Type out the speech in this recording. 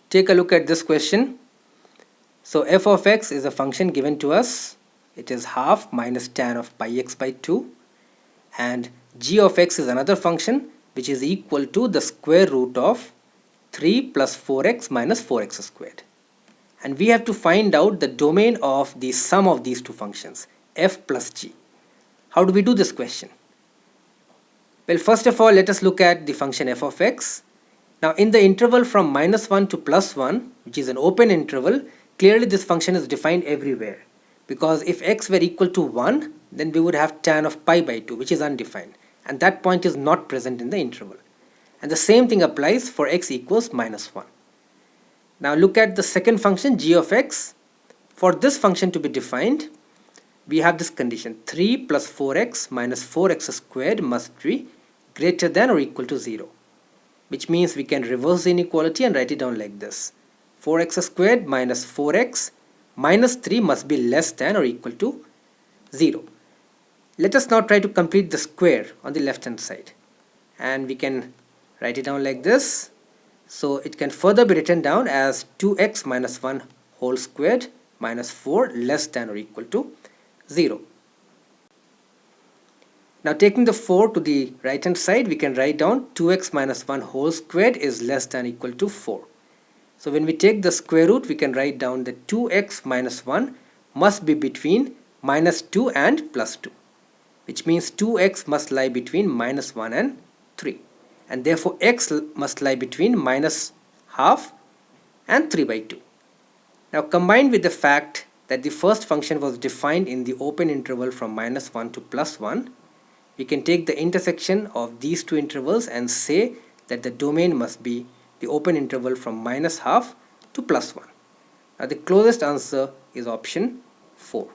Take a look at this question. So f of x is a function given to us. It is half minus tan of pi x by 2, and g of x is another function which is equal to the square root of 3 plus 4x minus 4x squared. And we have to find out the domain of the sum of these two functions, f plus g. How do we do this question? Well, first of all, let us look at the function f of x. Now, in the interval from minus 1 to plus 1, which is an open interval, clearly this function is defined everywhere. Because if x were equal to 1, then we would have tan of pi by 2, which is undefined. And that point is not present in the interval. And the same thing applies for x equals minus 1. Now look at the second function, g of x. For this function to be defined, we have this condition, 3 plus 4x minus 4x squared must be greater than or equal to 0. Which means we can reverse the inequality and write it down like this. 4x squared minus 4x minus 3 must be less than or equal to 0. Let us now try to complete the square on the left hand side. And we can write it down like this. So it can further be written down as 2x minus 1 whole squared minus 4 less than or equal to 0. Now taking the 4 to the right hand side, we can write down 2x minus 1 whole squared is less than or equal to 4. So when we take the square root, we can write down that 2x minus 1 must be between minus 2 and plus 2. Which means 2x must lie between minus 1 and 3. And therefore x must lie between minus half and 3 by 2. Now combined with the fact that the first function was defined in the open interval from minus 1 to plus 1, we can take the intersection of these two intervals and say that the domain must be the open interval from minus half to plus 1. Now the closest answer is option 4.